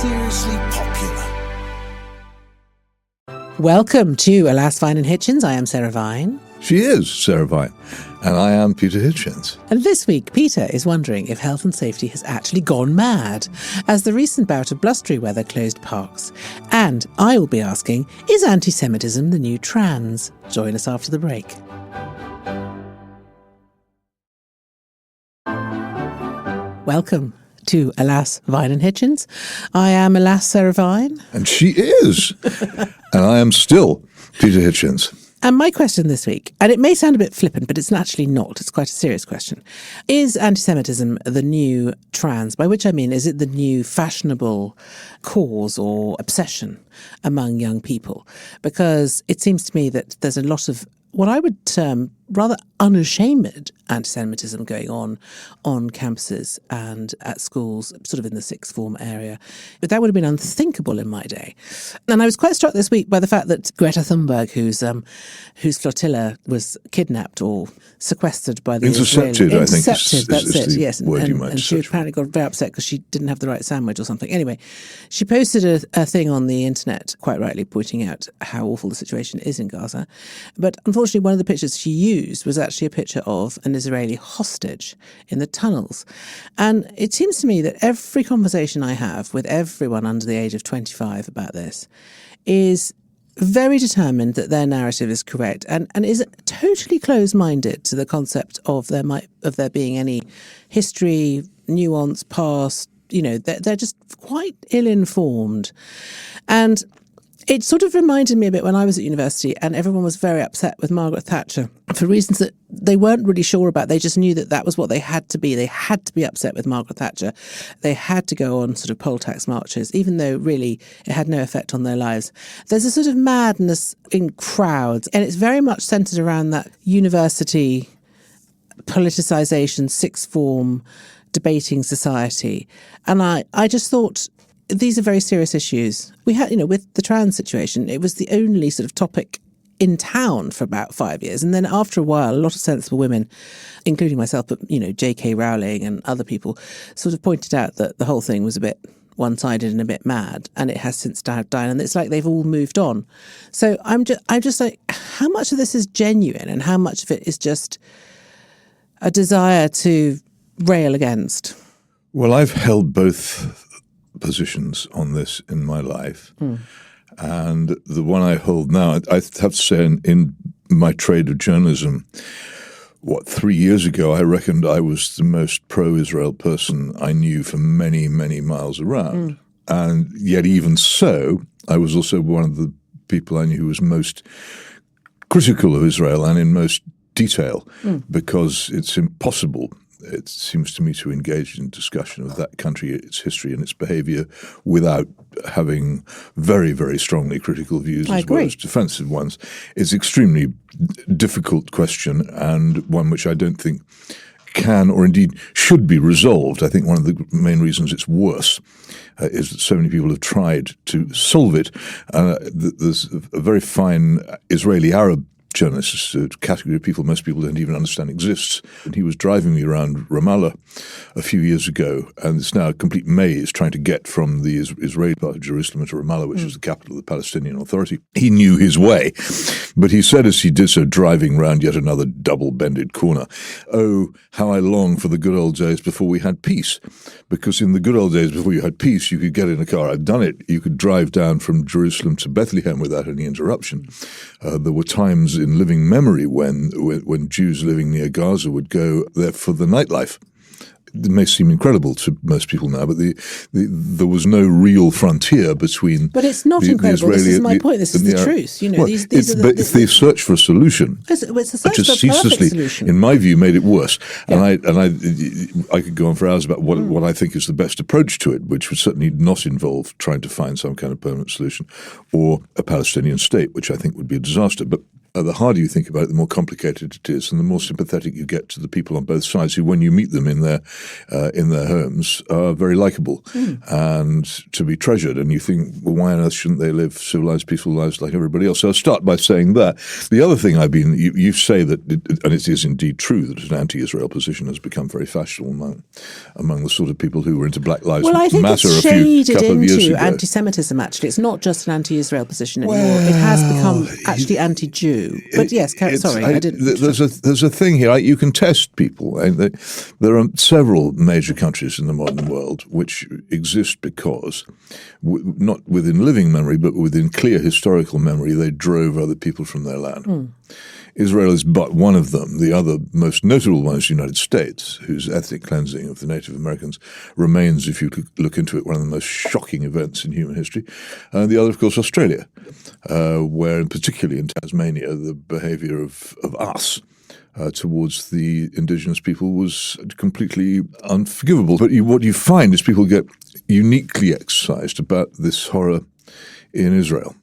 seriously popular. Welcome to Alas, Vine and Hitchens. I am Sarah Vine. She is Sarah Vine, and I am Peter Hitchens. And this week, Peter is wondering if health and safety has actually gone mad as the recent bout of blustery weather closed parks. And I will be asking, is anti-Semitism the new trans? Join us after the break. Welcome to Alas, Vine and Hitchens. I am Alas, Sarah Vine. And she is. And I am still Peter Hitchens. And my question this week, and it may sound a bit flippant, but it's actually not. It's quite a serious question. Is anti-Semitism the new trans? By which I mean, is it the new fashionable cause or obsession among young people? Because it seems to me that there's a lot of what I would term rather unashamed anti-Semitism going on campuses and at schools, sort of in the sixth form area. But that would have been unthinkable in my day. And I was quite struck this week by the fact that Greta Thunberg, whose flotilla was kidnapped or sequestered by the Intercepted, Israeli... I think. Intercepted, that's it, yes. And she apparently got very upset because she didn't have the right sandwich or something. Anyway, she posted a thing on the internet, quite rightly pointing out how awful the situation is in Gaza. But unfortunately, one of the pictures she used was actually a picture of an Israeli hostage in the tunnels. And it seems to me that every conversation I have with everyone under the age of 25 about this is very determined that their narrative is correct and is totally closed-minded to the concept of there being any history, nuance, past. You know, they're just quite ill-informed. And it sort of reminded me a bit when I was at university and everyone was very upset with Margaret Thatcher for reasons that they weren't really sure about. They just knew that that was what they had to be. They had to be upset with Margaret Thatcher. They had to go on sort of poll tax marches, even though really it had no effect on their lives. There's a sort of madness in crowds, and it's very much centred around that university politicisation, sixth form debating society. And I just thought, these are very serious issues. We had, with the trans situation, it was the only sort of topic in town for about 5 years. And then after a while, a lot of sensible women, including myself, but, J.K. Rowling and other people, sort of pointed out that the whole thing was a bit one-sided and a bit mad, and it has since died down, and it's like they've all moved on. So I'm just like, how much of this is genuine and how much of it is just a desire to rail against? Well, I've held both positions on this in my life. And the one I hold now, I have to say in my trade of journalism, 3 years ago, I reckoned I was the most pro-Israel person I knew for many, many miles around. And yet even so, I was also one of the people I knew who was most critical of Israel and in most detail, because it's impossible, it seems to me, to engage in discussion of that country, its history and its behaviour without having very, very strongly critical views as well as defensive ones. It's an extremely difficult question, and one which I don't think can or indeed should be resolved. I think one of the main reasons it's worse is that so many people have tried to solve it. There's a very fine Israeli Arab journalist, a category of people most people don't even understand exists. And he was driving me around Ramallah a few years ago, and it's now a complete maze trying to get from the Israeli part of Jerusalem to Ramallah, which is the capital of the Palestinian Authority. He knew his way, but he said as he did so, driving round yet another double-bended corner, "Oh, how I long for the good old days before we had peace." Because in the good old days before you had peace, you could get in a car. I've done it. You could drive down from Jerusalem to Bethlehem without any interruption. There were times in living memory when Jews living near Gaza would go there for the nightlife. It may seem incredible to most people now, but there was no real frontier between. But it's not incredible. This is my point. This is the truth. If they search for a solution, it's a search just for a perfect ceaselessly, solution. in my view, made it worse. Yeah. And I could go on for hours about what I think is the best approach to it, which would certainly not involve trying to find some kind of permanent solution or a Palestinian state, which I think would be a disaster. But The harder you think about it, the more complicated it is, and the more sympathetic you get to the people on both sides, who, when you meet them in their homes, are very likable and to be treasured. And you think, well, why on earth shouldn't they live civilized, peaceful lives like everybody else? So I'll start by saying that. The other thing you say that, and it is indeed true, that an anti-Israel position has become very fashionable among the sort of people who were into Black Lives Matter I think it's couple of years into ago. anti-Semitism. Actually, it's not just an anti-Israel position anymore. It has become actually anti-Jew. But yes, sorry, I didn't. There's a thing here. You can test people. There are several major countries in the modern world which exist because, not within living memory, but within clear historical memory, they drove other people from their land. Israel is but one of them. The other most notable one is the United States, whose ethnic cleansing of the Native Americans remains, if you look into it, one of the most shocking events in human history. And the other, of course, Australia, where, particularly in Tasmania, the behaviour of us towards the indigenous people was completely unforgivable. But what you find is people get uniquely exercised about this horror in Israel.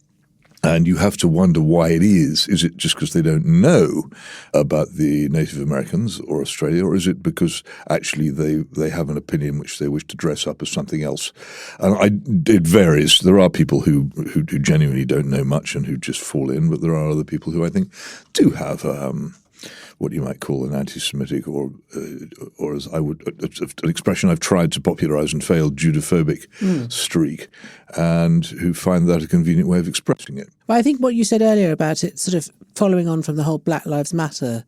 And you have to wonder why it is. Is it just because they don't know about the Native Americans or Australia, or is it because actually they have an opinion which they wish to dress up as something else? And it varies. There are people who genuinely don't know much and who just fall in, but there are other people who I think do have what you might call an anti-Semitic or as I would, an expression I've tried to popularize and failed, Judophobic streak, and who find that a convenient way of expressing it. Well, I think what you said earlier about it, sort of following on from the whole Black Lives Matter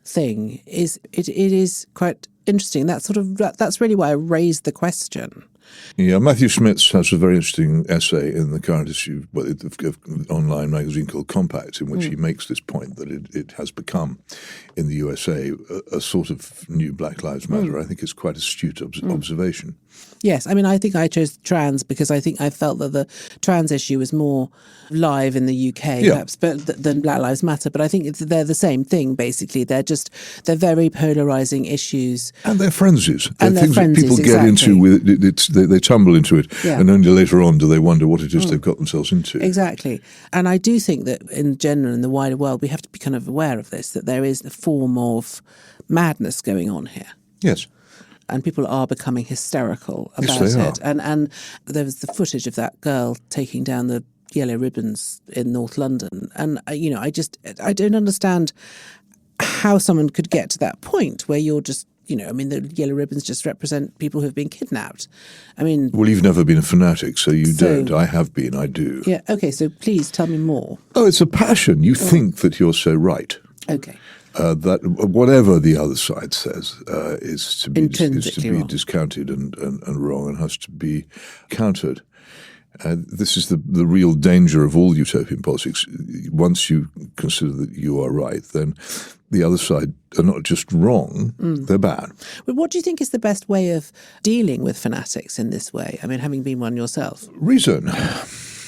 thing, is it is quite interesting. That's really why I raised the question. Yeah, Matthew Schmitz has a very interesting essay in the current issue of online magazine called Compact, in which he makes this point that it has become, in the USA, a sort of new Black Lives Matter. I think it's quite astute observation. Yes, I mean, I think I chose trans because I think I felt that the trans issue was more live in the UK, perhaps, than Black Lives Matter. But I think they're the same thing, basically. They're very polarising issues. And they're frenzies. And they're things that people get into. They tumble into it, and only later on do they wonder what it is they've got themselves into. Exactly. And I do think that in general, in the wider world, we have to be kind of aware of this, that there is a form of madness going on here. Yes. And people are becoming hysterical about it. And there was the footage of that girl taking down the yellow ribbons in North London. And, I don't understand how someone could get to that point where you're just, the yellow ribbons just represent people who have been kidnapped. Well, you've never been a fanatic, so you don't. I have been, I do. Yeah, okay, so please tell me more. Oh, it's a passion. You think that you're so right. Okay. That whatever the other side says is to be wrong. Discounted and wrong and has to be countered. This is the real danger of all utopian politics. Once you consider that you are right, then the other side are not just wrong, they're bad. But what do you think is the best way of dealing with fanatics in this way? Having been one yourself. Reason.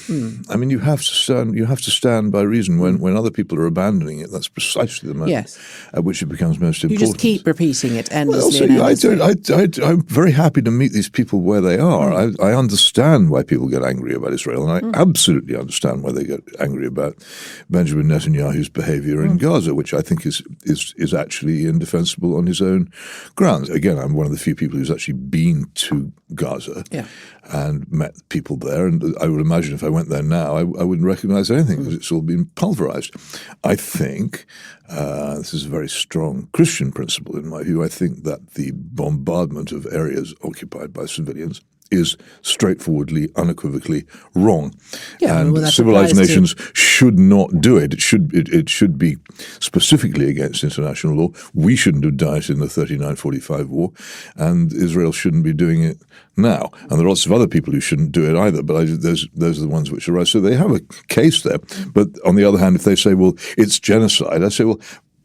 You have to stand by reason. When other people are abandoning it, that's precisely the moment at which it becomes most important. You just keep repeating it endlessly. I'm very happy to meet these people where they are. I understand why people get angry about Israel, and I absolutely understand why they get angry about Benjamin Netanyahu's behavior in Gaza, which I think is actually indefensible on his own grounds. Again, I'm one of the few people who's actually been to Gaza and met people there, and I would imagine if I went there now, I wouldn't recognize anything because it's all been pulverized. I think this is a very strong Christian principle in my view. I think that the bombardment of areas occupied by civilians is straightforwardly, unequivocally wrong. And civilized nations should not do it. It should be specifically against international law. We shouldn't have done it in the 39-45 war, and Israel shouldn't be doing it now. And there are lots of other people who shouldn't do it either, but those are the ones which are right. So they have a case there. But on the other hand, if they say, well, it's genocide, I say, well,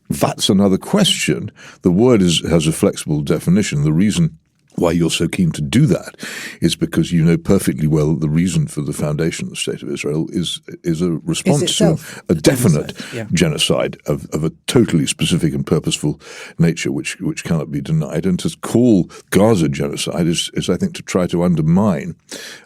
that's another question. The word has a flexible definition. The reason why you're so keen to do that is because you know perfectly well the reason for the foundation of the State of Israel is a response to a definite genocide of a totally specific and purposeful nature which cannot be denied. And to call Gaza genocide is I think, to try to undermine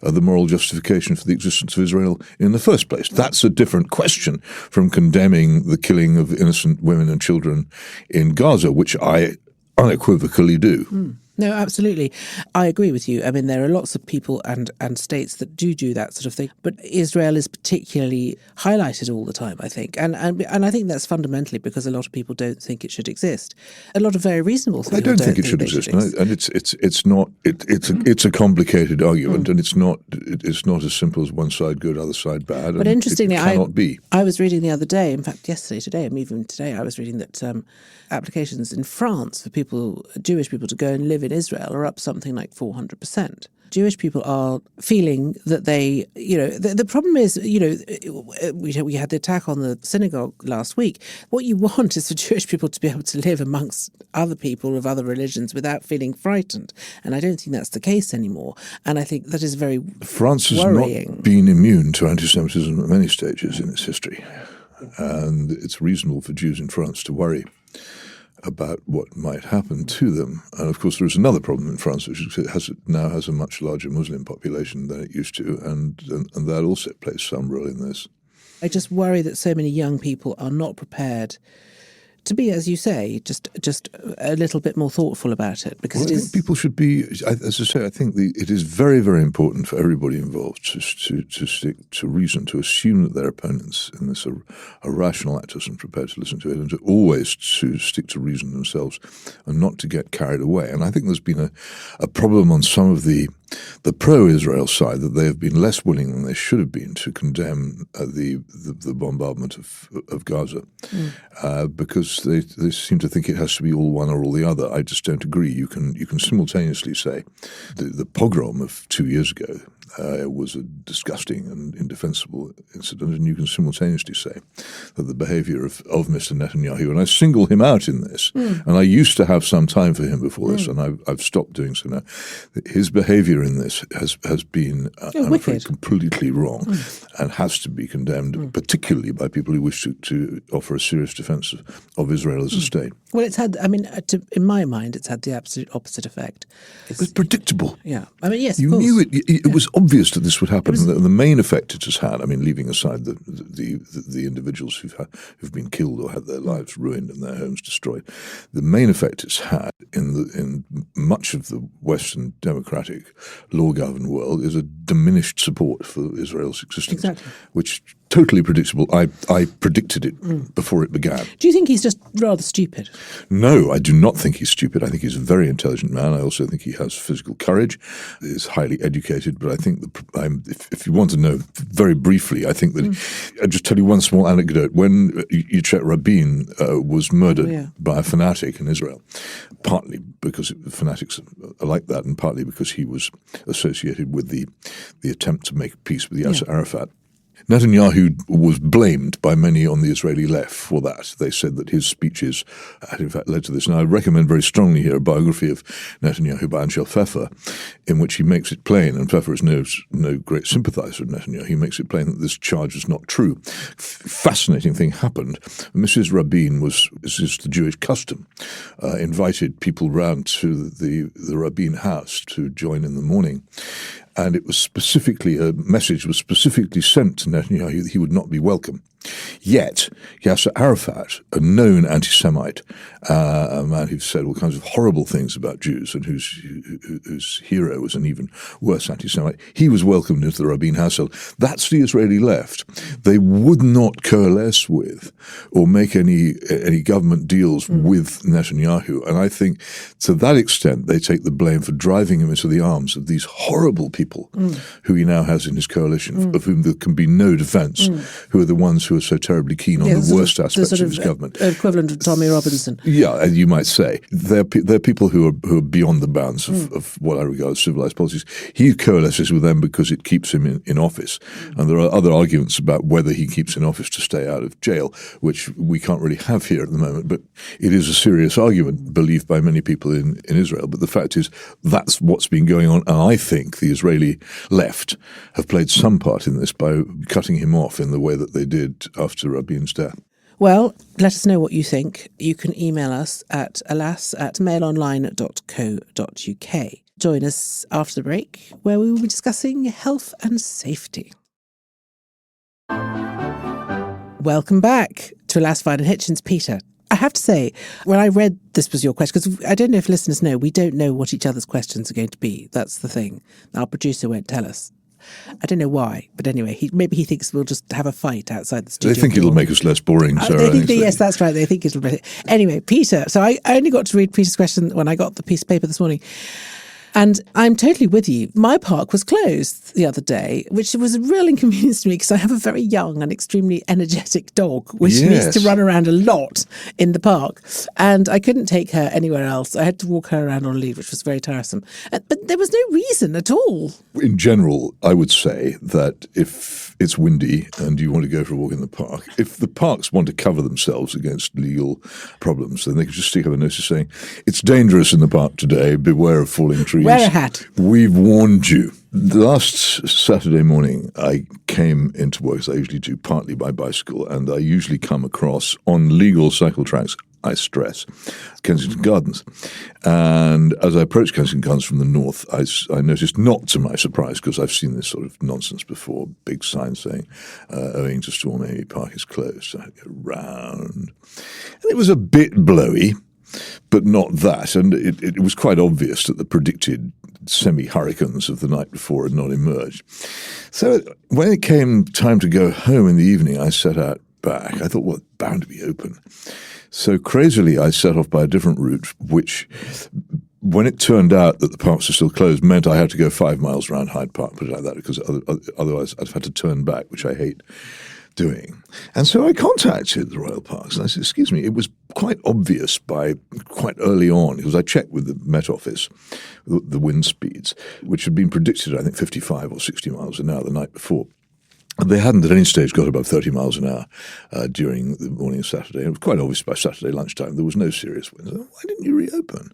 the moral justification for the existence of Israel in the first place. That's a different question from condemning the killing of innocent women and children in Gaza, which I unequivocally do. No, absolutely. I agree with you. I mean, there are lots of people and states that do that sort of thing, but Israel is particularly highlighted all the time, I think. And I think that's fundamentally because a lot of people don't think it should exist. A lot of very reasonable people don't think it should exist. And it's not it's a complicated argument, and it's not as simple as one side good, other side bad. But interestingly, it cannot be. I was reading the other day, in fact today, I was reading that applications in France for Jewish people to go and live in Israel are up something like 400%. Jewish people are feeling that they, the problem is, we had the attack on the synagogue last week. What you want is for Jewish people to be able to live amongst other people of other religions without feeling frightened. And I don't think that's the case anymore. And I think that is very France has worrying. Not been immune to anti-Semitism at many stages in its history. And it's reasonable for Jews in France to worry about what might happen to them. And of course, there is another problem in France, which now has a much larger Muslim population than it used to, and that also plays some role in this. I just worry that so many young people are not prepared to be, as you say, just a little bit more thoughtful about it. Because I think people should be, as I say, I think it is very, very important for everybody involved to stick to reason, to assume that their opponents in this are rational actors and prepared to listen to it, and to always to stick to reason themselves and not to get carried away. And I think there's been a problem on some of the pro-Israel side, that they have been less willing than they should have been to condemn the bombardment of Gaza, because they seem to think it has to be all one or all the other. I just don't agree. You can simultaneously say the pogrom of 2 years ago was a disgusting and indefensible incident, and you can simultaneously say that the behavior of Mr. Netanyahu, and I single him out in this, and I used to have some time for him before this, and I've stopped doing so now, his behavior in this has been I'm afraid, completely wrong, and has to be condemned, particularly by people who wish to offer a serious defense of Israel as a state. Well, it's had, in my mind, it's had the absolute opposite effect. It's predictable. Yeah. I mean, yes, you of course. knew it. It was obvious that this would happen. The main effect it has had, leaving aside the individuals who've been killed or had their lives ruined and their homes destroyed, the main effect it's had in much of the Western democratic law-governed world is a diminished support for Israel's existence, which totally predictable. I predicted it before it began. Do you think he's just rather stupid? No, I do not think he's stupid. I think he's a very intelligent man. I also think he has physical courage, is highly educated. But I think if you want to know very briefly, I think that I'll just tell you one small anecdote. When Yitzhak Rabin was murdered by a fanatic in Israel, partly because fanatics are like that, and partly because he was associated with the attempt to make peace with Yasser Arafat, Netanyahu was blamed by many on the Israeli left for that. They said that his speeches had in fact led to this. And I recommend very strongly here a biography of Netanyahu by Anshel Pfeffer, in which he makes it plain, and Pfeffer is no great sympathizer of Netanyahu, he makes it plain that this charge is not true. Fascinating thing happened. Mrs. Rabin this is the Jewish custom, invited people round to the Rabin house to join in the morning. And it was a message was specifically sent to Netanyahu that he would not be welcome. Yet, Yasser Arafat, a known anti-Semite, a man who said all kinds of horrible things about Jews and whose hero was an even worse anti-Semite, he was welcomed into the Rabin household. That's the Israeli left. They would not coalesce with or make any government deals with Netanyahu. And I think to that extent they take the blame for driving him into the arms of these horrible people who he now has in his coalition, of whom there can be no defense, who are the ones who are so terribly keen on the worst aspects of his government. Equivalent of Tommy Robinson. Yeah, you might say. They're people who are beyond the bounds of what I regard as civilized policies. He coalesces with them because it keeps him in office. And there are other arguments about whether he keeps in office to stay out of jail, which we can't really have here at the moment. But it is a serious argument believed by many people in Israel. But the fact is, that's what's been going on. And I think the Israeli left have played some part in this by cutting him off in the way that they did after Rabin's death. Well, let us know what you think. You can email us at alas@mailonline.co.uk. Join us after the break, where we will be discussing health and safety. Welcome back to Alas, Vine and Hitchens. Peter, I have to say, when I read this was your question, because I don't know if listeners know, we don't know what each other's questions are going to be. That's the thing. Our producer won't tell us. I don't know why, but anyway, maybe he thinks we'll just have a fight outside the studio. They think it'll make us less boring, Sarah. Yes, that's right. They think it'll be. Anyway, Peter. So I only got to read Peter's question when I got the piece of paper this morning. And I'm totally with you. My park was closed the other day, which was a real inconvenience to me because I have a very young and extremely energetic dog, which needs to run around a lot in the park. And I couldn't take her anywhere else. I had to walk her around on a lead, which was very tiresome. But there was no reason at all. In general, I would say that if it's windy and you want to go for a walk in the park, if the parks want to cover themselves against legal problems, then they could just stick up a notice saying, it's dangerous in the park today, beware of falling trees. Wear a hat. We've warned you. Last Saturday morning, I came into work, as I usually do, partly by bicycle, and I usually come across, on legal cycle tracks, I stress, Kensington Gardens. And as I approached Kensington Gardens from the north, I noticed, not to my surprise, because I've seen this sort of nonsense before, big sign saying, owing to storm, Amy Park is closed. So I go round. And it was a bit blowy, but not that. And it was quite obvious that the predicted semi-hurricanes of the night before had not emerged. So when it came time to go home in the evening, I set out back. I thought, well, it's bound to be open. So crazily, I set off by a different route, which, when it turned out that the parks were still closed, meant I had to go 5 miles around Hyde Park, put it like that, because otherwise I'd have had to turn back, which I hate doing. And so I contacted the Royal Parks and I said, excuse me, it was quite obvious by quite early on, because I checked with the Met Office, the wind speeds, which had been predicted, I think, 55 or 60 miles an hour the night before. And they hadn't at any stage got above 30 miles an hour during the morning of Saturday. It was quite obvious by Saturday lunchtime there was no serious wind. So, why didn't you reopen?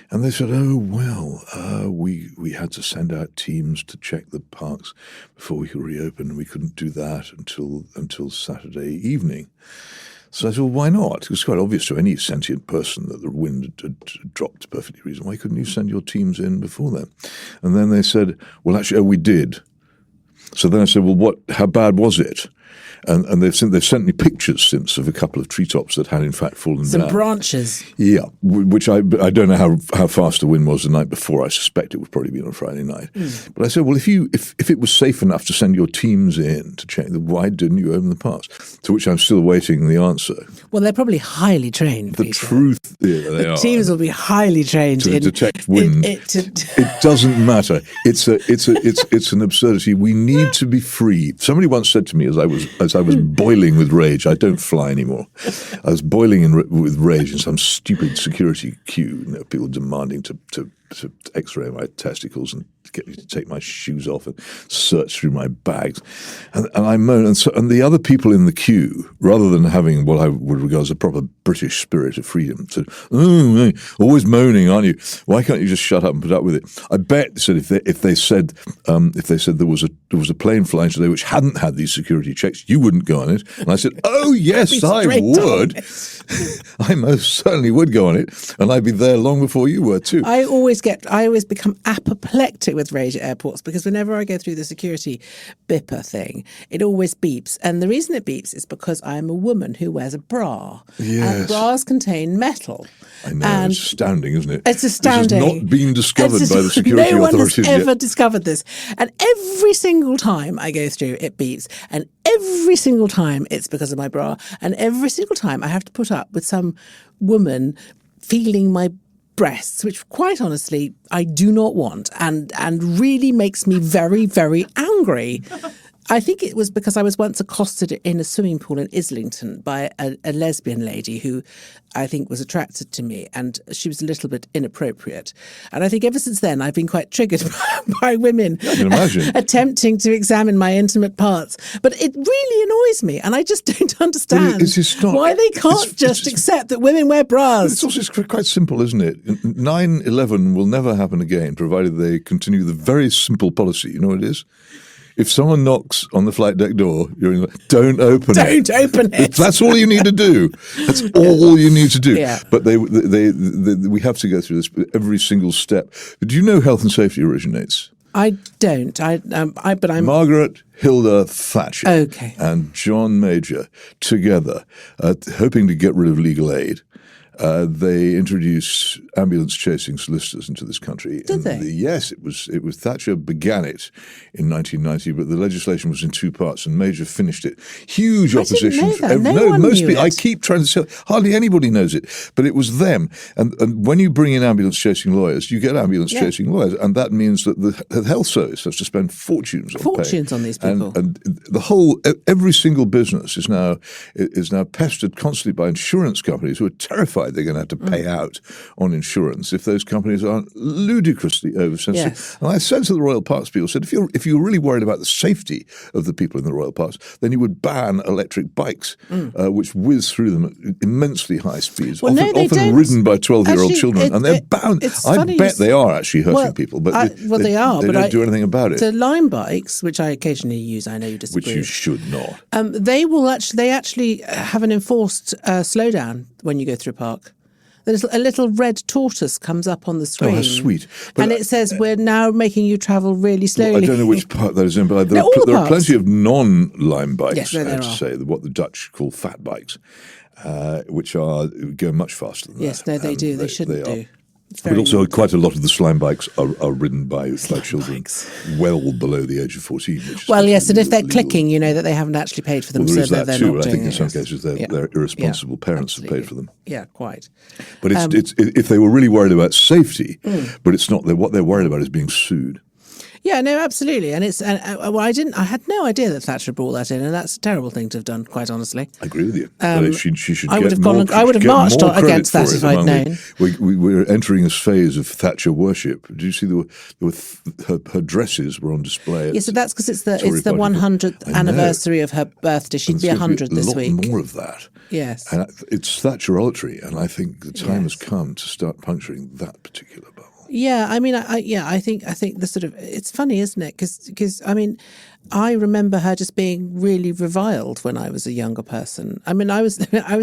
And they said, oh, well, we had to send out teams to check the parks before we could reopen. We couldn't do that until Saturday evening. So I said, well, why not? It was quite obvious to any sentient person that the wind had dropped perfectly reasonable. Why couldn't you send your teams in before then? And then they said, well, actually, we did. So then I said, well, how bad was it? And they've sent me pictures since of a couple of treetops that had in fact fallen down. Some branches. Yeah, which I don't know how fast the wind was the night before. I suspect it would probably be on a Friday night. But I said, well, if it was safe enough to send your teams in to check, why didn't you open the parks? To which I'm still waiting the answer. Well, they're probably highly trained. The truth, yeah, they are. Teams will be highly trained to detect wind. It doesn't matter. It's an absurdity. We need to be free. Somebody once said to me as I was boiling with rage. I don't fly anymore. I was boiling with rage in some stupid security queue. People demanding to X-ray my testicles and get me to take my shoes off and search through my bags. And I moaned. And the other people in the queue, rather than having what I would regard as a proper British spirit of freedom, said, "Oh, always moaning, aren't you? Why can't you just shut up and put up with it?" I bet said if they said there was a plane flying today which hadn't had these security checks, you wouldn't go on it. And I said, "Oh yes, I would. I most certainly would go on it, and I'd be there long before you were too." I always become apoplectic with rage at airports because whenever I go through the security beeper thing, it always beeps. And the reason it beeps is because I'm a woman who wears a bra. Yes. And bras contain metal. I know, it's astounding, isn't it? It's astounding. This has not been discovered by the security authorities authorities yet. No one has ever yet. discovered this. And every single time I go through, it beeps. And every single time it's because of my bra. And every single time I have to put up with some woman feeling my breasts, which quite honestly I do not want, and really makes me very, very angry. I think it was because I was once accosted in a swimming pool in Islington by a lesbian lady who I think was attracted to me, and she was a little bit inappropriate. And I think ever since then I've been quite triggered by women I can imagine. attempting to examine my intimate parts. But it really annoys me, and I just don't understand why they can't just accept that women wear bras. It's also quite simple, isn't it? 9/11 will never happen again, provided they continue the very simple policy. You know what it is? If someone knocks on the flight deck door, don't open it. Don't open it. That's all you need to do. That's all you need to do. Yeah. But we have to go through this every single step. But do you know health and safety originates? I don't. But I'm Margaret Hilda Thatcher Okay. and John Major together, hoping to get rid of legal aid. They introduced ambulance chasing solicitors into this country. Did they? Yes, it was Thatcher began it in 1990, but the legislation was in two parts, and Major finished it. Huge opposition. I didn't know that. No one most knew people. it. I keep trying to say hardly anybody knows it, but it was them. And when you bring in ambulance chasing lawyers, you get ambulance chasing lawyers, and that means that the health service has to spend fortunes on these people. And every single business is now pestered constantly by insurance companies who are terrified they're going to have to pay out on insurance if those companies aren't ludicrously oversensitive. Yes. And I said to the Royal Parks people, said, if you're really worried about the safety of the people in the Royal Parks, then you would ban electric bikes, which whiz through them at immensely high speeds, Well, often don't. ridden by 12-year-old Actually, children. And they're bound. I bet they are actually hurting people, but they are. They but don't do anything about it. The Lime bikes, which I occasionally use, I know you disagree. Which you should not. They actually have an enforced slowdown when you go through a park. A little red tortoise comes up on the screen. Oh, how sweet. But and it says, we're now making you travel really slowly. I don't know which part that is in, but there are plenty of non-Lime bikes, I have to say, what the Dutch call fat bikes, which go much faster than that. Yes, no, they do. They shouldn't do. But also quite a lot of the slime bikes are ridden by children well below the age of 14. Well, yes, and if they're clicking, you know that they haven't actually paid for them. Well, there is so that too. I think in some cases their irresponsible parents have paid for them. Yeah, quite. But it's if they were really worried about safety, but it's not. What they're worried about is being sued. Yeah, no, absolutely, and it's I had no idea that Thatcher brought that in, and that's a terrible thing to have done, quite honestly. I agree with you. But she should. I would have marched against that if I'd known. We're entering a phase of Thatcher worship. Did you see her dresses were on display? Yes, so that's because it's the 100th anniversary of her birthday. She'd be 100 this week. A lot more of that. Yes, and it's Thatcherolatry, and I think the time has come to start puncturing that particular bubble. Yeah, I mean, I think the sort of, it's funny, isn't it? Because I mean, I remember her just being really reviled when I was a younger person. I mean, I was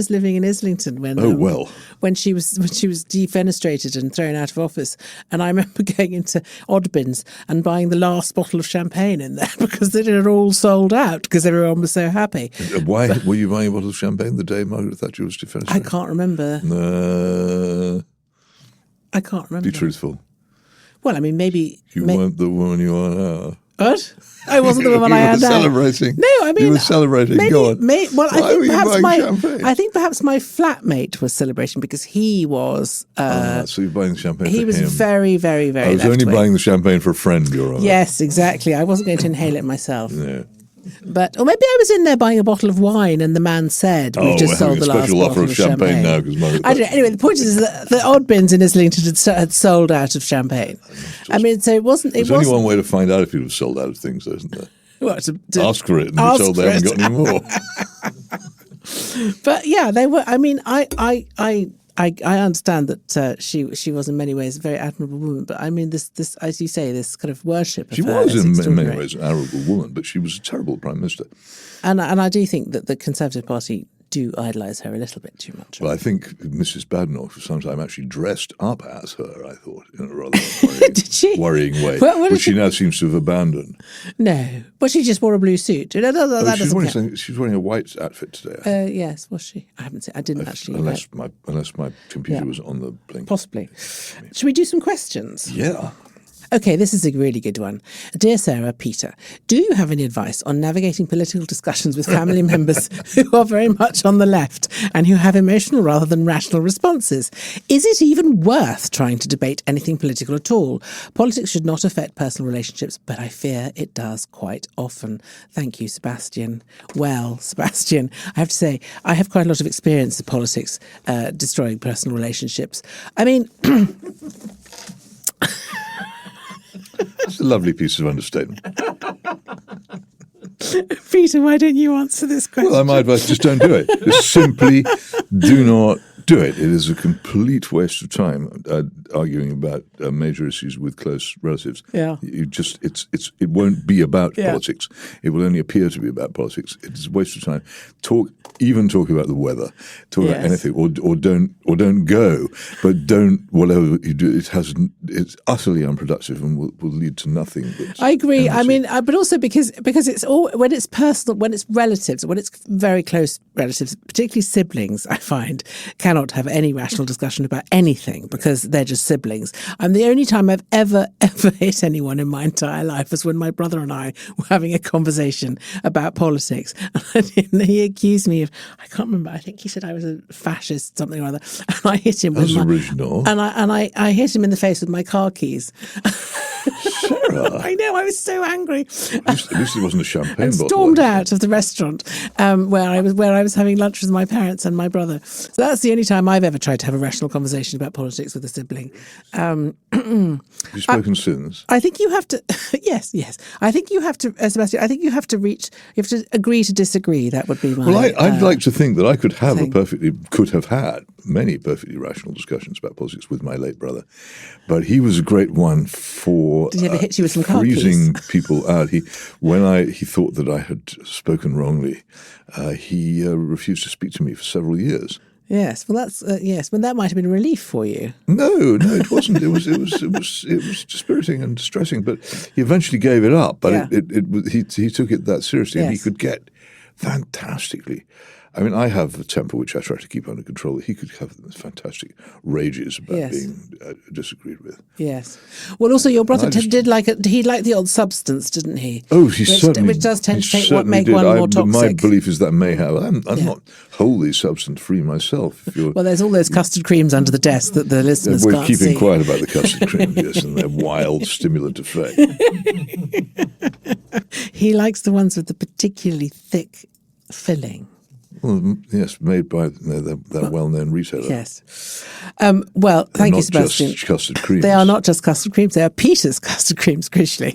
living in Islington when she was defenestrated and thrown out of office, and I remember going into Oddbins and buying the last bottle of champagne in there because they had all sold out because everyone was so happy. Why were you buying a bottle of champagne the day Margaret Thatcher was defenestrated? I can't remember. I can't remember. Be truthful. Well, I mean, maybe you weren't the woman you are now. What? I wasn't the woman I am now. Celebrating. No, I mean, you were celebrating. Go on. I think perhaps my flatmate was celebrating because he was. So you're buying champagne. He was very, very, very. I was only buying the champagne for a friend, Your Honour. Yes, exactly. I wasn't going to inhale it myself. Yeah. Or maybe I was in there buying a bottle of wine, and the man said, "We've just sold the last bottle of champagne." Now, I don't know. Anyway, the point is that the Oddbins in Islington had sold out of champagne. I mean, so it wasn't. There's only one way to find out if you've sold out of things, isn't there? What, to ask for it, and be told they haven't got any more. But yeah, they were. I mean, I understand that she was in many ways a very admirable woman, but I mean this as you say, this kind of worship of she her was in many ways an admirable woman, but she was a terrible prime minister. And I do think that the Conservative Party do idolise her a little bit too much. Well, I think Mrs. Badenoch for some time actually dressed up as her, I thought, in a rather worrying way, which she now seems to have abandoned. No, but she just wore a blue suit. She was wearing a white outfit today. Yes, was she? I haven't seen. I didn't actually. Unless my computer was on the blink. Possibly. Should we do some questions? Yeah. Okay, this is a really good one. Dear Sarah, Peter, do you have any advice on navigating political discussions with family members who are very much on the left and who have emotional rather than rational responses? Is it even worth trying to debate anything political at all? Politics should not affect personal relationships, but I fear it does quite often. Thank you, Sebastian. Well, Sebastian, I have to say, I have quite a lot of experience of politics destroying personal relationships. I mean... It's a lovely piece of understatement. Peter, why don't you answer this question? Well, my advice, just don't do it. Just simply do not do it. It is a complete waste of time arguing about major issues with close relatives. Yeah. It won't be about politics. It will only appear to be about politics. It's a waste of time. Talk about the weather. Talk about anything, or don't go. But don't, whatever you do, it's utterly unproductive and will lead to nothing. But I agree. energy. I mean, but also because it's all when it's personal, when it's relatives, when it's very close relatives, particularly siblings, I find cannot have any rational discussion about anything because they're just siblings. And the only time I've ever hit anyone in my entire life was when my brother and I were having a conversation about politics, and he accused me of, I can't remember, I think he said I was a fascist, something or other, and I hit him with original. And I hit him in the face with my car keys. Sarah. I know, I was so angry. At least it wasn't a champagne bottle. Stormed out of the restaurant where I was having lunch with my parents and my brother. So that's the only time I've ever tried to have a rational conversation about politics with a sibling. Have you spoken since? I think you have to. Yes. I think you have to, Sebastian. I think you have to agree to disagree. That would be my. Well, I'd like to think that I could have had many perfectly rational discussions about politics with my late brother, but he was a great one for. Did he ever hit you with some car freezing keys? people out? He thought that I had spoken wrongly, he refused to speak to me for several years. Yes, well, that's yes. Well, that might have been a relief for you. No, it wasn't. It was dispiriting and distressing. But he eventually gave it up. But he took it that seriously, and he could get fantastically. I mean, I have a temper which I try to keep under control. He could have fantastic rages about being disagreed with. Yes. Well, also your brother did like he liked the old substance, didn't he? Oh, which does tend to make one more toxic. My belief is that may have. I'm not wholly substance free myself. Well, there's all those custard creams under the desk that the listeners can't see. We're keeping quiet about the custard creams, yes, and their wild stimulant effect. He likes the ones with the particularly thick filling. Well, yes, made by that well-known retailer. Yes. Well, thank you, Sebastian. Not just custard creams. They are not just custard creams. They are Peter's custard creams, crucially.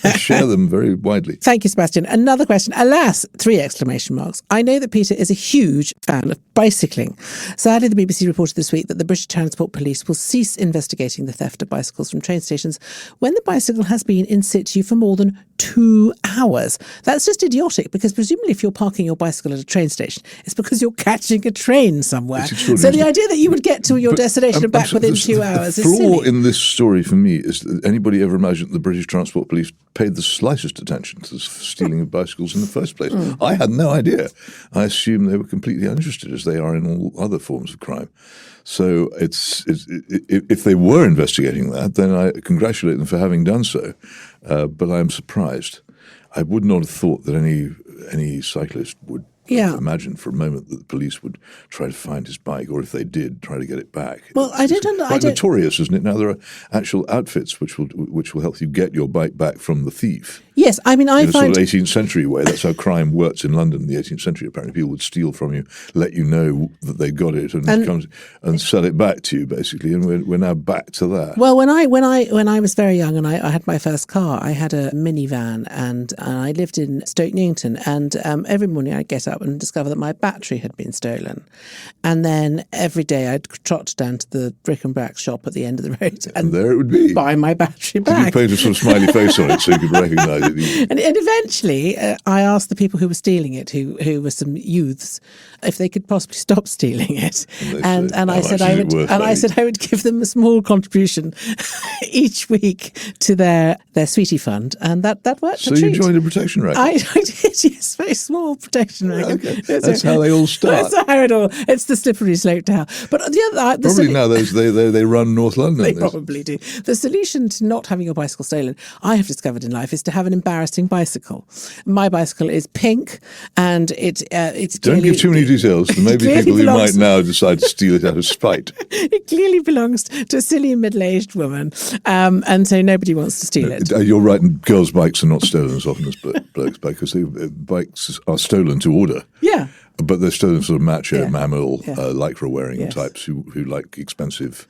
I share them very widely. Thank you, Sebastian. Another question. Alas, 3 exclamation marks. I know that Peter is a huge fan of bicycling. Sadly, the BBC reported this week that the British Transport Police will cease investigating the theft of bicycles from train stations when the bicycle has been in situ for more than 2 hours. That's just idiotic because presumably if you're parking your bicycle at a train station, it's because you're catching a train somewhere. So the idea that you would get to your destination and back within 2 hours is silly. The flaw in this story for me is that anybody ever imagined the British Transport Police paid the slightest attention to the stealing of bicycles in the first place. I had no idea. I assumed they were completely uninterested, as they are in all other forms of crime. So if they were investigating that, then I congratulate them for having done so. But I am surprised. I would not have thought that any cyclist would imagine for a moment that the police would try to find his bike, or if they did, try to get it back. Well, It's notorious, isn't it? Now there are actual outfits which will help you get your bike back from the thief. Yes, I mean, I in a find sort of 18th century way. That's how crime worked in London in the 18th century. Apparently, people would steal from you, let you know that they got it, and sell it back to you, basically. And we're now back to that. Well, when I was very young and I had my first car, I had a minivan, and I lived in Stoke Newington, and every morning I'd get up and discover that my battery had been stolen, and then every day I'd trot down to the brick and brack shop at the end of the road, and there it would be. Buy my battery back. Did you paint a sort of smiley face on it so you could recognise And eventually, I asked the people who were stealing it, who were some youths, if they could possibly stop stealing it. And I said I would give them a small contribution each week to their sweetie fund, and that worked. So you joined a protection racket? I did, yes, very small protection racket. Okay. That's how they all start. That's how it all. It's the slippery slope to hell. But the other probably now they run North London. They probably do. The solution to not having your bicycle stolen, I have discovered in life, is to have an embarrassing bicycle. My bicycle is pink, and it's don't give too many details. There may be people who might now decide to steal it out of spite. It clearly belongs to a silly middle-aged woman, and so nobody wants to steal it. You're right, and girls' bikes are not stolen as often as blokes' bikes, because bikes are stolen to order. Yeah. But they're still sort of macho, mammal, lycra-wearing types who like expensive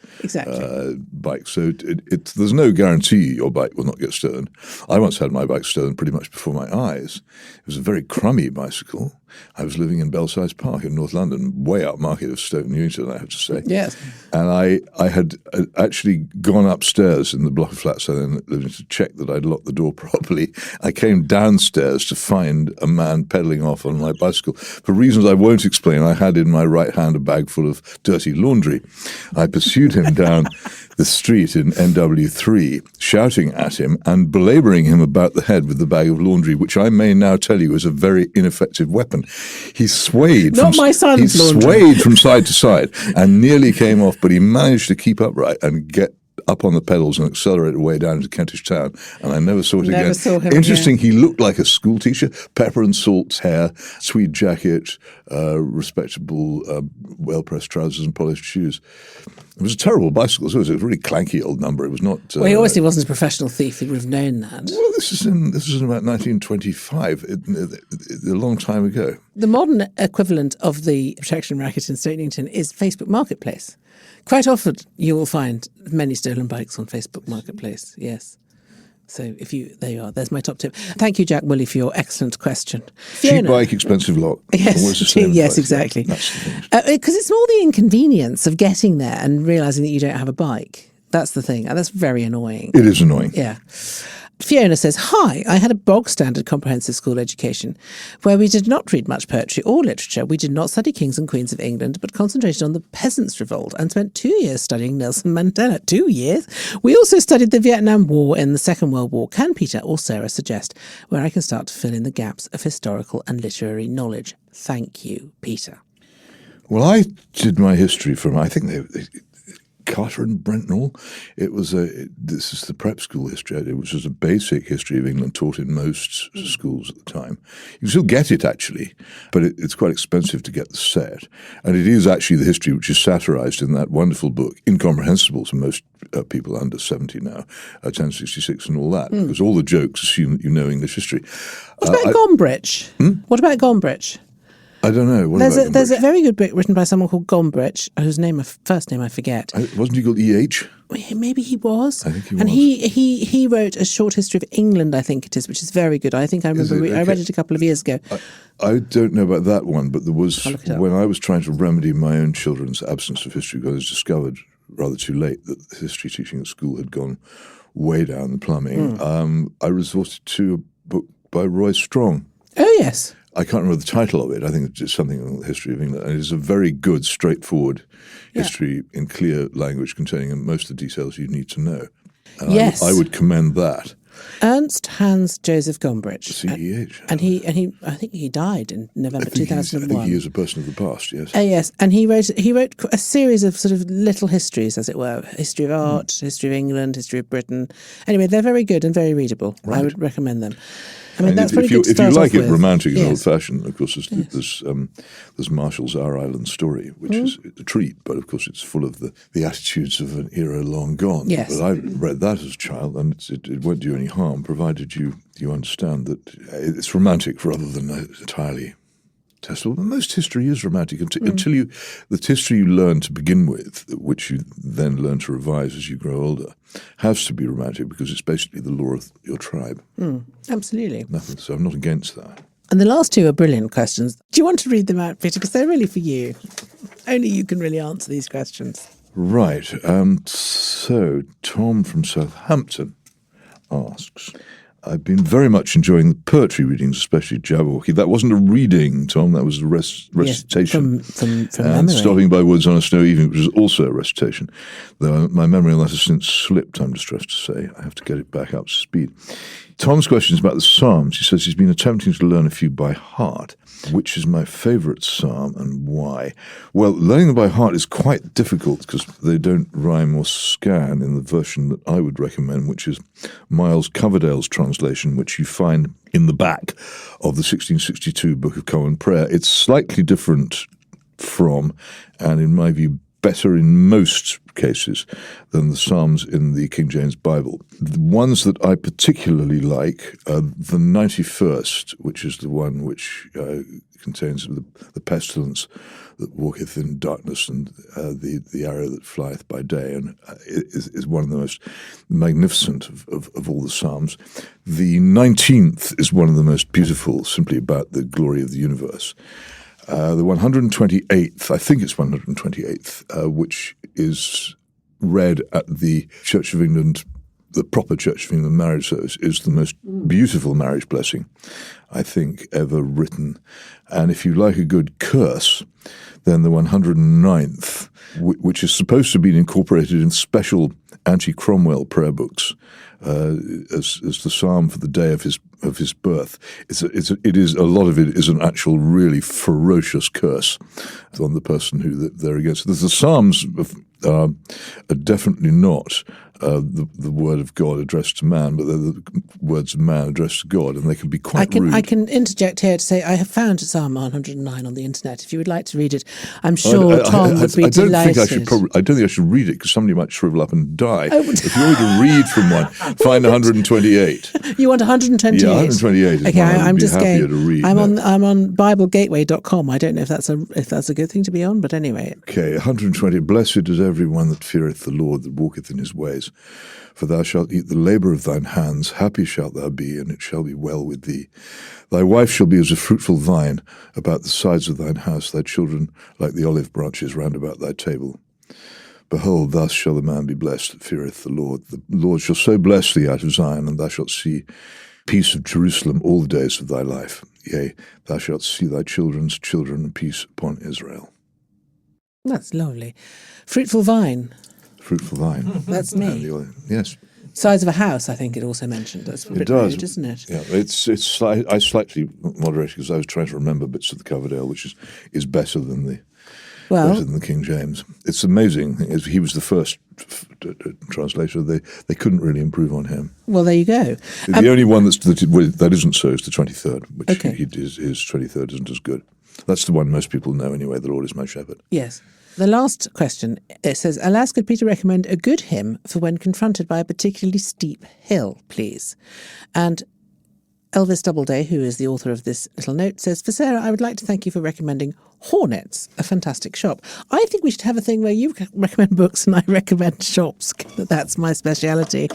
bikes. So there's no guarantee your bike will not get stolen. I once had my bike stolen pretty much before my eyes. It was a very crummy bicycle. I was living in Belsize Park in North London, way out market of Stoke Newington, I have to say. Yes. And I had actually gone upstairs in the block of flats I then lived in to check that I'd locked the door properly. I came downstairs to find a man pedalling off on my bicycle. For reasons I won't explain, I had in my right hand a bag full of dirty laundry. I pursued him down the street in NW3, shouting at him and belabouring him about the head with the bag of laundry, which I may now tell you is a very ineffective weapon. He swayed. Not my son's laundry. Swayed from side to side and nearly came off, but he managed to keep upright and get up on the pedals and accelerate away down into Kentish Town, and I never saw it again. Saw him Interesting, again. He looked like a school teacher, pepper and salt hair, tweed jacket, respectable, well-pressed trousers and polished shoes. It was a terrible bicycle. So it was a really clanky old number. It was not. Well, he obviously wasn't a professional thief. He would have known that. Well, this was in about 1925, a long time ago. The modern equivalent of the protection racket in Stoke Newington is Facebook Marketplace. Quite often you will find many stolen bikes on Facebook Marketplace, yes. So there you are. There's my top tip. Thank you, Jack Woolley, for your excellent question. Cheap bike, expensive lot. Yes, exactly. Because it's more the inconvenience of getting there and realising that you don't have a bike. That's the thing. And that's very annoying. It is annoying. Yeah. Fiona says, hi, I had a bog-standard comprehensive school education where we did not read much poetry or literature. We did not study kings and queens of England, but concentrated on the Peasants' Revolt and spent 2 years studying Nelson Mandela. 2 years? We also studied the Vietnam War and the Second World War. Can Peter or Sarah suggest where I can start to fill in the gaps of historical and literary knowledge? Thank you, Peter. Well, I did my history from, I think Carter and Brentnall. This is the prep school history, which was a basic history of England taught in most schools at the time. You can still get it, actually, but it's quite expensive to get the set. And it is actually the history which is satirized in that wonderful book, incomprehensible to most people under 70 now, 1066 and all that, because all the jokes assume that you know English history. What about Gombrich? What about Gombrich? I don't know. There's a very good book written by someone called Gombrich, whose first name I forget. Wasn't he called E.H.? Maybe he was. I think he was. And he wrote a short history of England, I think it is, which is very good. I think I remember I read it a couple of years ago. I don't know about that one, but there was, when I was trying to remedy my own children's absence of history, because I was discovered rather too late that history teaching at school had gone way down the plumbing. I resorted to a book by Roy Strong. Oh, yes. I can't remember the title of it. I think it's just something on the history of England. And it is a very good, straightforward history in clear language containing most of the details you need to know. And yes. I would commend that. Ernst Hans Joseph Gombrich. CEH. And he I think he died in November 2001. I think he is a person of the past, yes. Yes, and he wrote a series of sort of little histories, as it were. History of art, history of England, history of Britain. Anyway, they're very good and very readable. Right. I would recommend them. I mean, that's pretty good to start if you like off it with. romantic and old-fashioned, of course, there's Marshall's Our Island Story, which is a treat, but of course it's full of the attitudes of an era long gone. Yes. But I read that as a child, and it won't do any harm, provided you understand that it's romantic rather than entirely testable. But most history is romantic until the history you learn to begin with, which you then learn to revise as you grow older, has to be romantic because it's basically the law of your tribe. Absolutely. Nothing. So I'm not against that. And the last two are brilliant questions. Do you want to read them out, Peter? Because they're really for you. Only you can really answer these questions. Right. So Tom from Southampton asks, I've been very much enjoying the poetry readings, especially Jabberwocky. That wasn't a reading, Tom. That was a recitation. Yes, from and memory. Stopping by Woods on a Snow Evening, which was also a recitation. Though my memory on that has since slipped, I'm distressed to say. I have to get it back up to speed. Tom's question is about the Psalms. He says he's been attempting to learn a few by heart. Which is my favourite psalm and why? Well, learning them by heart is quite difficult because they don't rhyme or scan in the version that I would recommend, which is Miles Coverdale's translation, which you find in the back of the 1662 Book of Common Prayer. It's slightly different from, and in my view, better in most cases than the Psalms in the King James Bible. The ones that I particularly like are the 91st, which is the one which contains the pestilence that walketh in darkness and the arrow that flieth by day, and is one of the most magnificent of all the Psalms. The 19th is one of the most beautiful, simply about the glory of the universe. The 128th, I think it's 128th, which is read at the Church of England, the proper Church of England marriage service, is the most beautiful marriage blessing, I think, ever written. And if you like a good curse, then the 109th, which is supposed to have been incorporated in special anti-Cromwell prayer books, as the psalm for the day of his birth. It is a lot of it is an actual really ferocious curse on the person who they're against. The psalms are definitely not the word of God addressed to man, but they're the words of man addressed to God, and they can be quite rude. I can interject here to say I have found Psalm 109 on the internet. If you would like to read it, I'm sure Tom would be delighted. I don't think I should read it because somebody might shrivel up and die. If you want me to read from one, find 128. You want 128? Yeah, 128 is okay, one I'm be just happier going. to read. I'm on BibleGateway.com. I don't know if that's a good thing to be on, but anyway. Okay, 120. Blessed is everyone that feareth the Lord, that walketh in his ways. For thou shalt eat the labour of thine hands, happy shalt thou be, and it shall be well with thee. Thy wife shall be as a fruitful vine about the sides of thine house, thy children like the olive branches round about thy table. Behold, thus shall the man be blessed that feareth the Lord. The Lord shall so bless thee out of Zion, and thou shalt see peace of Jerusalem all the days of thy life. Yea, thou shalt see thy children's children, and peace upon Israel. That's lovely. Fruitful vine. Fruitful vine. That's me. Yes. Size of a house, I think it also mentioned. That's a bit rude, isn't it? Yeah, I slightly moderated because I was trying to remember bits of the Coverdale, which is better than the King James. It's amazing. He was the first translator. They couldn't really improve on him. Well, there you go. The only one that isn't so is the 23rd, which his 23rd isn't as good. That's the one most people know anyway, the Lord is my shepherd. Yes. The last question, it says, alas, could Peter recommend a good hymn for when confronted by a particularly steep hill, please? And Elvis Doubleday, who is the author of this little note, says, for Sarah, I would like to thank you for recommending Hornets, a fantastic shop. I think we should have a thing where you recommend books and I recommend shops. That's my speciality.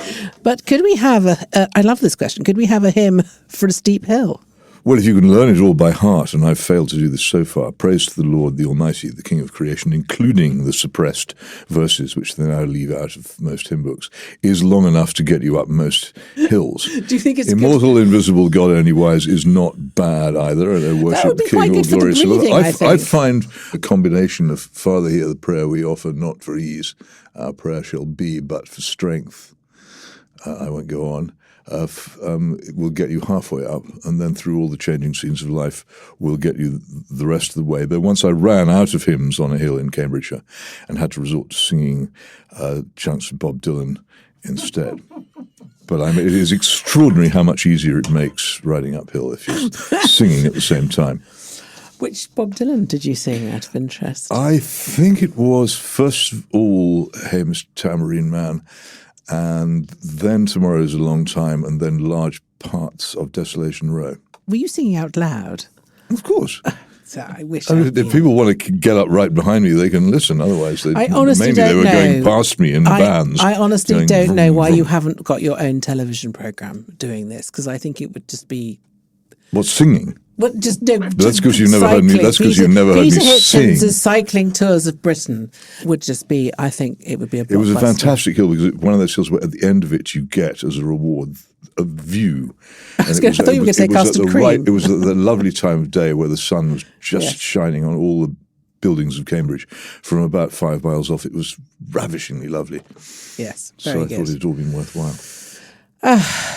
But could we have I love this question, could we have a hymn for a steep hill? Well, if you can learn it all by heart, and I've failed to do this so far, praise to the Lord, the Almighty, the King of creation, including the suppressed verses, which they now leave out of most hymn books, is long enough to get you up most hills. Do you think it's Immortal, invisible, God only wise is not bad either. And they worship the King, all glorious. I find a combination of Father, hear the prayer we offer, not for ease. Our prayer shall be, but for strength. I won't go on. It will get you halfway up, and then through all the changing scenes of life will get you the rest of the way. Though once I ran out of hymns on a hill in Cambridgeshire and had to resort to singing chants of Bob Dylan instead. But it is extraordinary how much easier it makes riding uphill if you're singing at the same time. Which Bob Dylan did you sing out of interest? I think it was, first of all, Hey, Mr. Tambourine Man, and then Tomorrow's a Long Time, and then large parts of Desolation Row. Were you singing out loud? Of course. So I wish. If people want to get up right behind me, they can listen. Otherwise, I honestly maybe they were going past me in vans. I honestly don't know why you haven't got your own television program doing this, because I think it would just be. What, singing? Well, that's because you've never heard me. That's because you've never heard me sing. Peter Hitchens' cycling tours of Britain would just be. I think it would be a. It was a fantastic hill because one of those hills where at the end of it you get as a reward a view. I thought you were going to say custard cream. It was at the lovely time of day where the sun was just Yes. shining on all the buildings of Cambridge from about 5 miles off. It was ravishingly lovely. Yes, So very I good. thought it had all been worthwhile.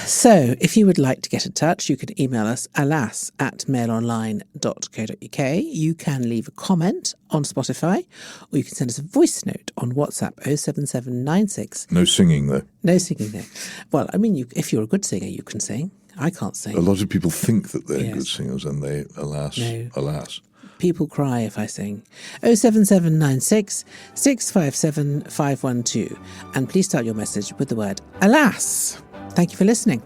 So, if you would like to get in touch, you can email us alas@mailonline.co.uk. You can leave a comment on Spotify, or you can send us a voice note on WhatsApp 07796. No singing, though. No singing there. Well, I mean, if you're a good singer, you can sing. I can't sing. A lot of people think that they're Yes. good singers, and they, alas. People cry if I sing. 07796 657 512. And please start your message with the word alas. Thank you for listening.